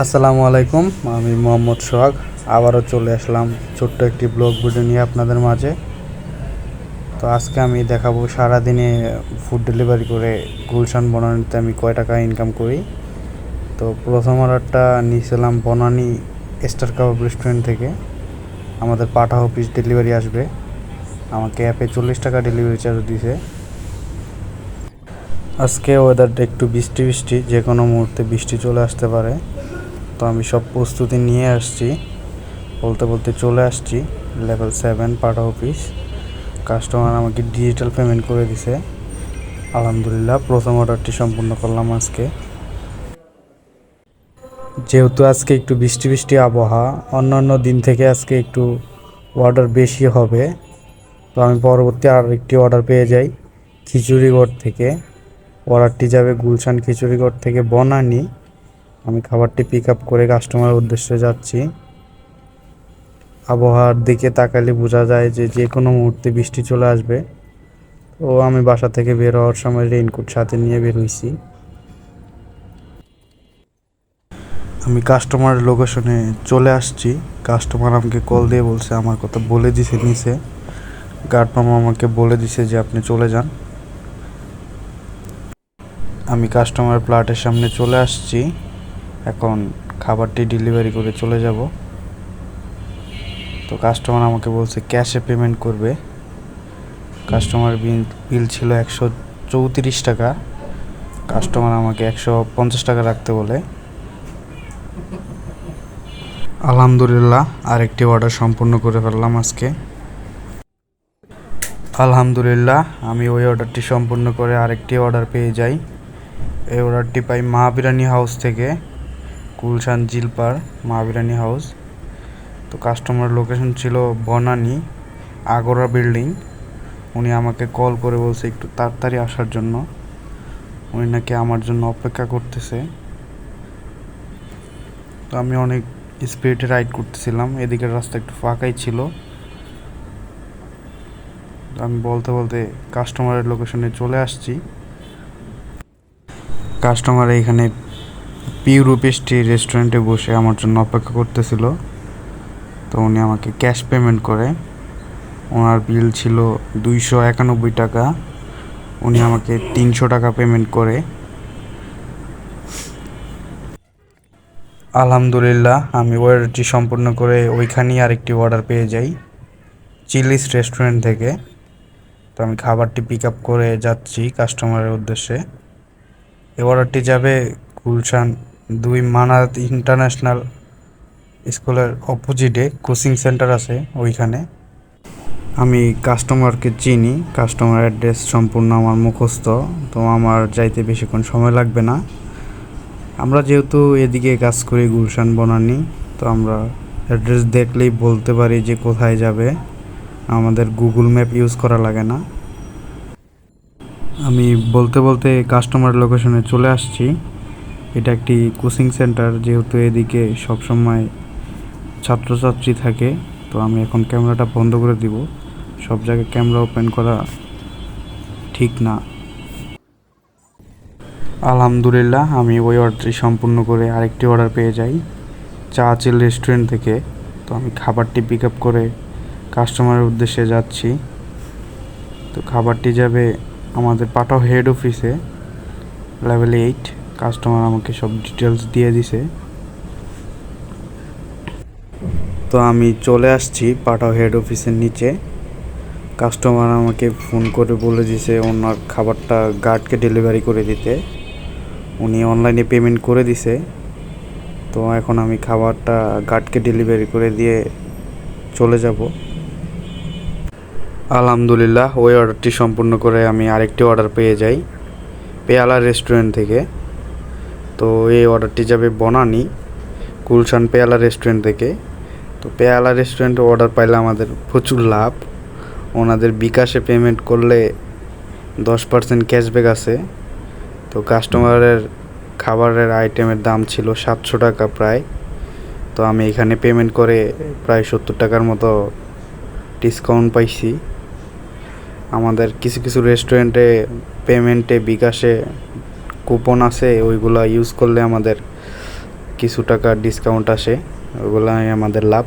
আসসালামু আলাইকুম। আমি মোহাম্মদ সোহাগ আবারও চলে আসলাম ছোট্ট একটি ব্লগ ভিডিও নিয়ে আপনাদের মাঝে। তো আজকে আমি দেখাবো সারাদিনে ফুড ডেলিভারি করে গুলশান বনানীতে আমি কয় টাকা ইনকাম করি। তো প্রথম অর্ডারটা নিয়েছিলাম বনানী স্টার কাবাব রেস্টুরেন্ট থেকে। আমাদের পাঠা অফিস ডেলিভারি আসবে, আমাকে অ্যাপে 40 টাকা ডেলিভারি চার্জ দিয়েছে। আজকে ওয়েদারটা একটু বৃষ্টি বৃষ্টি, যে কোনো মুহূর্তে বৃষ্টি চলে আসতে পারে। তো আমি সব প্রস্তুতি নিয়ে আসছি, বলতে বলতে চলে আসছি লেভেল 7 পাঠা অফিস। কাস্টমার আমাকে ডিজিটাল পেমেন্ট করে দিছে। আলহামদুলিল্লাহ, প্রথম অর্ডারটি সম্পূর্ণ করলাম আজকে। যেহেতু আজকে একটু বৃষ্টি বৃষ্টি আবহাওয়া, অন্যান্য দিন থেকে আজকে একটু অর্ডার বেশি হবে। তো আমি পরবর্তী আর একটি অর্ডার পেয়ে যাই খিচুড়িগড় থেকে। অর্ডারটি যাবে গুলশান খিচুড়িগড় থেকে বনানী। আমি খাবারটি পিক আপ করে কাস্টমারের উদ্দেশ্যে যাচ্ছি। আবহাওয়ার দিকে তাকালে বোঝা যায় যে যে কোনো মুহূর্তে বৃষ্টি চলে আসবে। তো আমি বাসা থেকে বের হওয়ার সময় রেইনকোট সাথে নিয়ে বের হয়েছি। আমি কাস্টমার লোকেশনে চলে আসছি। কাস্টমার আমাকে কল দিয়ে বলছে, আমার কথা বলে দিছে নিচে। গার্ড মামা আমাকে বলে দিছে যে আপনি চলে যান। আমি কাস্টমার প্লাটের সামনে চলে আসছি, এখন খাবারটি ডেলিভারি করে চলে যাব। তো কাস্টমার আমাকে বলছে ক্যাশে পেমেন্ট করবে। কাস্টমার বিল ছিল 134 টাকা। কাস্টমার আমাকে 150 টাকা রাখতে বলে। আলহামদুলিল্লাহ, আরেকটি অর্ডার সম্পূর্ণ করে ফেললাম আজকে। আলহামদুলিল্লাহ, আমি ওই অর্ডারটি সম্পূর্ণ করে আরেকটি অর্ডার পেয়ে যাই। এই অর্ডারটি পাই মা বিরিয়ানি হাউস থেকে, গুলশান জিলপার মা বিরিয়ানি হাউস। তো কাস্টমার লোকেশন ছিল বনানী আগরা বিল্ডিং। উনি আমাকে কল করে বলছে একটু তাড়াতাড়ি আসার জন্য। উনি নাকি আমার জন্য অপেক্ষা করতেছে। তো আমি অনেক স্পিডে রাইড করতেছিলাম, এদিকের রাস্তা একটু ফাঁকাই ছিল। আমি বলতে বলতে কাস্টমারের লোকেশনে চলে আসছি। কাস্টমার এইখানে পিউরো পেস্ট্রি রেস্টুরেন্টে বসে আমার জন্য অপেক্ষা করতেছিল। তো উনি আমাকে ক্যাশ পেমেন্ট করে। ওনার বিল ছিল 291 টাকা। উনি আমাকে 300 টাকা পেমেন্ট করে। আলহামদুলিল্লাহ, আমি অর্ডারটি সম্পূর্ণ করে ওইখানেই আরেকটি অর্ডার পেয়ে যাই চিলিস রেস্টুরেন্ট থেকে। তো আমি খাবারটি পিক আপ করে যাচ্ছি কাস্টমারের উদ্দেশ্যে। এই অর্ডারটি যাবে গুলশান 2 মানাত ইন্টারন্যাশনাল স্কুলের অপোজিটে কোচিং সেন্টার আছে ওইখানে। আমি কাস্টমারকে চিনি, কাস্টমার অ্যাড্রেস সম্পূর্ণ আমার মুখস্থ। তো আমার যাইতে বেশিক্ষণ সময় লাগবে না। আমরা যেহেতু এদিকে কাজ করি গুলশান বনানী, তো আমরা অ্যাড্রেস দেখলেই বলতে পারি যে কোথায় যাবে। আমাদের গুগল ম্যাপ ইউজ করা লাগে না। আমি বলতে বলতে কাস্টমার লোকেশনে চলে আসছি। এটা একটি কোচিং সেন্টার, যেহেতু এদিকে সবসময় ছাত্রছাত্রী থাকে। তো আমি এখন ক্যামেরাটা বন্ধ করে দিব, সব জায়গায় ক্যামেরা ওপেন করা ঠিক না। আলহামদুলিল্লাহ, আমি ওই অর্ডারটি সম্পূর্ণ করে আরেকটি অর্ডার পেয়ে যাই চাচিল রেস্টুরেন্ট থেকে। তো আমি খাবারটি পিক আপ করে কাস্টমারের উদ্দেশ্যে যাচ্ছি। তো খাবারটি যাবে আমাদের পাঠাও হেড অফিসে লেভেল 8। কাস্টমার আমাকে সব ডিটেলস দিয়ে দিছে। তো আমি চলে আসছি পাঠাও হেড অফিসের নিচে। কাস্টমার আমাকে ফোন করে বলে দিছে ওনার খাবারটা গার্ডকে ডেলিভারি করে দিতে। উনি অনলাইনে পেমেন্ট করে দিছে। তো এখন আমি খাবারটা গার্ডকে ডেলিভারি করে দিয়ে চলে যাব। আলহামদুলিল্লাহ, ওই অর্ডারটি সম্পূর্ণ করে আমি আরেকটি অর্ডার পেয়ে যাই পেয়ালা রেস্টুরেন্ট থেকে। তো এই অর্ডারটি যাবে বনানী গুলশান পেয়ালা রেস্টুরেন্ট থেকে। তো পেয়ালা রেস্টুরেন্টে অর্ডার পাইলে আমাদের প্রচুর লাভ। ওনাদের বিকাশে পেমেন্ট করলে 10% ক্যাশব্যাক আছে। তো কাস্টমারের খাবারের আইটেমের দাম ছিল 700 টাকা প্রায়। তো আমি এখানে পেমেন্ট করে প্রায় 70 টাকার মতো ডিসকাউন্ট পাইছি। আমাদের কিছু কিছু রেস্টুরেন্টে পেমেন্টে বিকাশে কুপন আছে, ওইগুলো ইউজ করলে আমাদের কিছু টাকা ডিসকাউন্ট আসে, ওগুলাই আমাদের লাভ।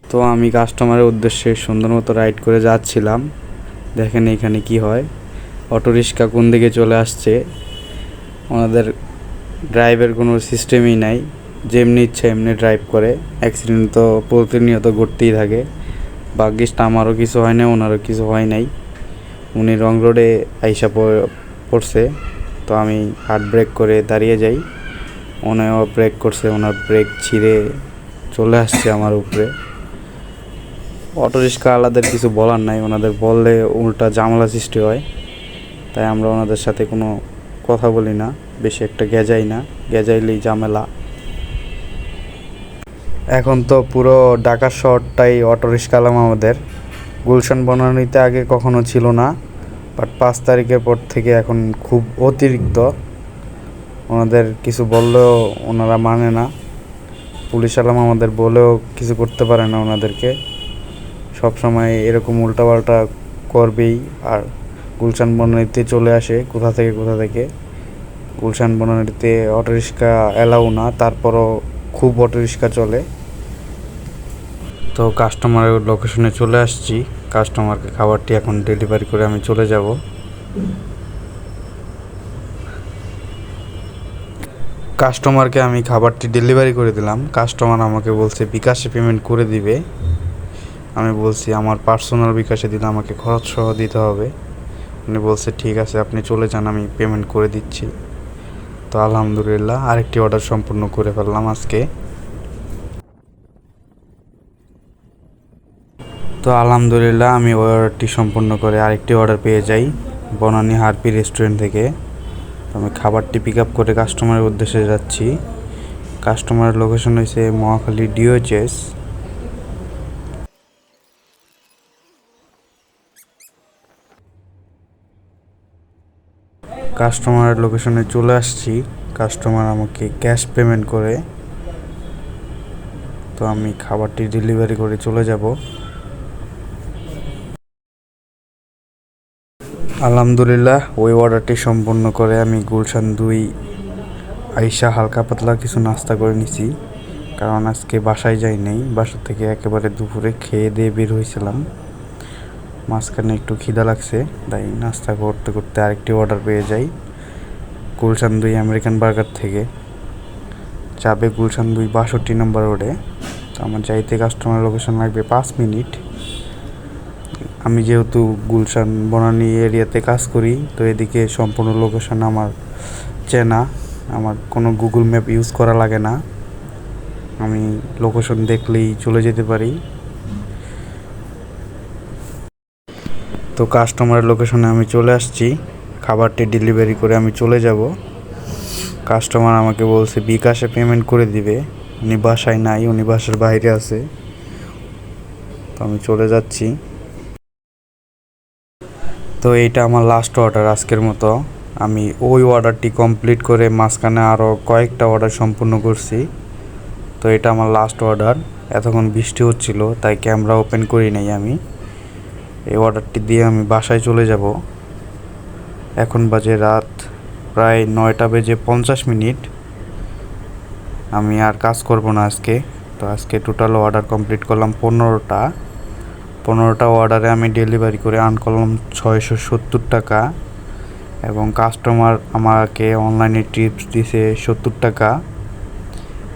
তো আমি কাস্টমারের উদ্দেশ্যে সুন্দর মতো রাইড করে যাচ্ছিলাম। দেখেন এখানে কি হয়, অটোরিক্সা কোন দিকে চলে আসছে। ওনাদের ড্রাইভের কোনো সিস্টেমই নাই, যেমনি ইচ্ছা এমনি ড্রাইভ করে। অ্যাক্সিডেন্ট তো প্রতিনিয়ত ঘটতেই থাকে। ভাগ্যিস আমারও কিছু হয় না, ওনারও কিছু হয় নাই। উনি রং রোডে আইসা পড়ছে, তো আমি হার্ড ব্রেক করে দাঁড়িয়ে যাই। ওনাও ব্রেক করছে, ওনার ব্রেক ছিঁড়ে চলে আসছে আমার উপরে। অটোরিক্সাওয়ালাদের কিছু বলার নাই, ওনাদের বললে উল্টা ঝামেলা সৃষ্টি হয়, তাই আমরা ওনাদের সাথে কোনো কথা বলি না, বেশি একটা গেজাই না, গেজাইলেই ঝামেলা। এখন তো পুরো ঢাকা শহরটাই অটোরিক্সাওয়ালা আমাদের। গুলশান বনানীতে আগে কখনো ছিল না, বাট 5 তারিখের পর থেকে এখন খুব অতিরিক্ত। ওনাদের কিছু বললেও ওনারা মানে না, পুলিশ আলাম আমাদের বলেও কিছু করতে পারে না ওনাদেরকে। সব সময় এরকম উল্টাপাল্টা করবেই। আর গুলশান বনানীতে চলে আসে কোথা থেকে। গুলশান বনানীতে অটোরিক্সা এলাও না, তারপরও খুব অটোরিক্সা চলে। তো কাস্টমারের লোকেশনে চলে আসছি, কাস্টমারকে খাবারটি এখন ডেলিভারি করে আমি চলে যাব। কাস্টমারকে আমি খাবারটি ডেলিভারি করে দিলাম। কাস্টমার আমাকে বলছে বিকাশে পেমেন্ট করে দিবে। আমি বলছি আমার পার্সোনাল বিকাশে দিলে আমাকে খরচ সহ দিতে হবে। উনি বলছে ঠিক আছে, আপনি চলে যান, আমি পেমেন্ট করে দিচ্ছি। তো আলহামদুলিল্লাহ আরেকটি অর্ডার সম্পূর্ণ করে ফেললাম আজকে। তো আলহামদুলিল্লাহ আমি অর্ডারটি সম্পূর্ণ করে আরেকটি অর্ডার পেয়ে যাই বনানী হারপি রেস্টুরেন্ট থেকে। আমি খাবারটি পিক আপ করে কাস্টমারের উদ্দেশ্যে যাচ্ছি। কাস্টমারের লোকেশন হয়েছে মহাখালী ডিওএইচএস। কাস্টমারের লোকেশনে চলে আসছি। কাস্টমার আমাকে ক্যাশ পেমেন্ট করে, তো আমি খাবারটি ডেলিভারি করে চলে যাব। আলহামদুলিল্লাহ ওই অর্ডারটি সম্পূর্ণ করে আমি গুলশান 2 আইসা হালকা পাতলা কিছু নাস্তা করে নিছি, কারণ আজকে বাসায় যাই নাই। বাসা থেকে একেবারে দুপুরে খেয়ে দিয়ে বের হয়েছিলাম, মাঝখানে একটু খিদা লাগছে, তাই নাস্তা করতে করতে আরেকটি অর্ডার পেয়ে যাই গুলশান 2 আমেরিকান বার্গার থেকে। যাবে গুলশান 2 62 নম্বর রোডে। তো আমার যাইতে কাস্টমার লোকেশন লাগবে 5 মিনিট। আমি যেহেতু গুলশান বনানী এরিয়াতে কাজ করি, তো এদিকে সম্পূর্ণ লোকেশন আমার চেনা, আমার কোনো গুগল ম্যাপ ইউজ করা লাগে না, আমি লোকেশন দেখলেই চলে যেতে পারি। তো কাস্টমারের লোকেশনে আমি চলে আসছি, খাবারটি ডেলিভারি করে আমি চলে যাব। কাস্টমার আমাকে বলছে বিকাশে পেমেন্ট করে দিবে, উনি বাসায় নাই, উনি বাসার বাইরে আছে। তো আমি চলে যাচ্ছি। তো এইটা আমার লাস্ট অর্ডার আজকের মতো। আমি ওই অর্ডারটি কমপ্লিট করে মাঝখানে আরও কয়েকটা অর্ডার সম্পূর্ণ করছি। তো এটা আমার লাস্ট অর্ডার। এতক্ষণ বৃষ্টি হচ্ছিল, তাই ক্যামেরা ওপেন করি নাই আমি। এই অর্ডারটি দিয়ে আমি বাসায় চলে যাব। এখন বাজে রাত প্রায় 9:50। আমি আর কাজ করব না আজকে। তো আজকে টোটাল অর্ডার কমপ্লিট করলাম 15টা অর্ডারে আমি ডেলিভারি করে আর্ন করলাম 670 টাকা, এবং কাস্টমার আমাকে অনলাইনে টিপস দিছে 70 টাকা,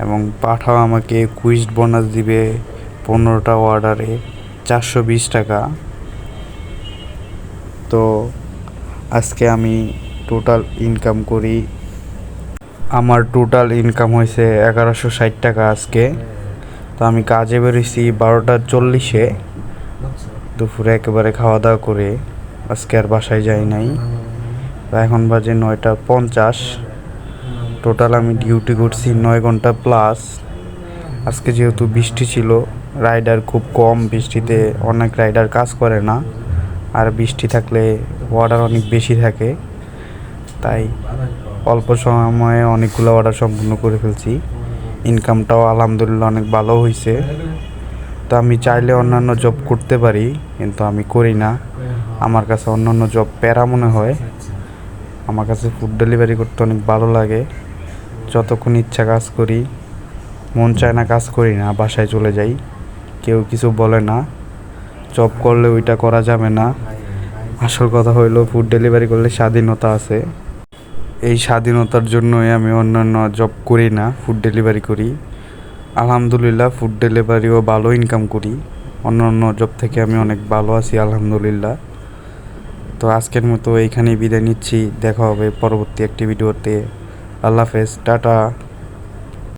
এবং পাঠাও আমাকে কুইজ বোনাস দিবে 15টা অর্ডারে 420 টাকা। তো আজকে আমি টোটাল ইনকাম করি, আমার টোটাল ইনকাম হয়েছে 1160 টাকা আজকে। তো আমি কাজে বেরিয়েছি 12:40-এ, দুপুরে একেবারে খাওয়া দাওয়া করে আজকে আর বাসায় যাই নাই। এখন বাজে 9:50। টোটাল আমি ডিউটি করছি 9 ঘন্টা প্লাস। আজকে যেহেতু বৃষ্টি ছিল, রাইডার খুব কম, বৃষ্টিতে অনেক রাইডার কাজ করে না, আর বৃষ্টি থাকলে অর্ডার অনেক বেশি থাকে, তাই অল্প সময়ে অনেকগুলো অর্ডার সম্পূর্ণ করে ফেলছি। ইনকামটাও আলহামদুলিল্লাহ অনেক ভালো হয়েছে। তো আমি চাইলে অন্যান্য জব করতে পারি, কিন্তু আমি করি না। আমার কাছে অন্যান্য জব প্যারা মনে হয়, আমার কাছে ফুড ডেলিভারি করতে অনেক ভালো লাগে। যতক্ষণ ইচ্ছা কাজ করি, মন চায় না কাজ করি না, বাসায় চলে যাই, কেউ কিছু বলে না। জব করলে ওইটা করা যাবে না। আসল কথা হইলো ফুড ডেলিভারি করলে স্বাধীনতা আছে। এই স্বাধীনতার জন্যই আমি অন্যান্য জব করি না, ফুড ডেলিভারি করি। আলহামদুলিল্লাহ ফুড ডেলিভারিও ভালো ইনকাম করি, অন্যান্য জব থেকে আমি অনেক ভালো আছি আলহামদুলিল্লাহ। তো আজকের মতো এইখানেই বিদায় নিচ্ছি, দেখা হবে পরবর্তী একটি ভিডিওতে। আল্লাহ হাফেজ, টাটা।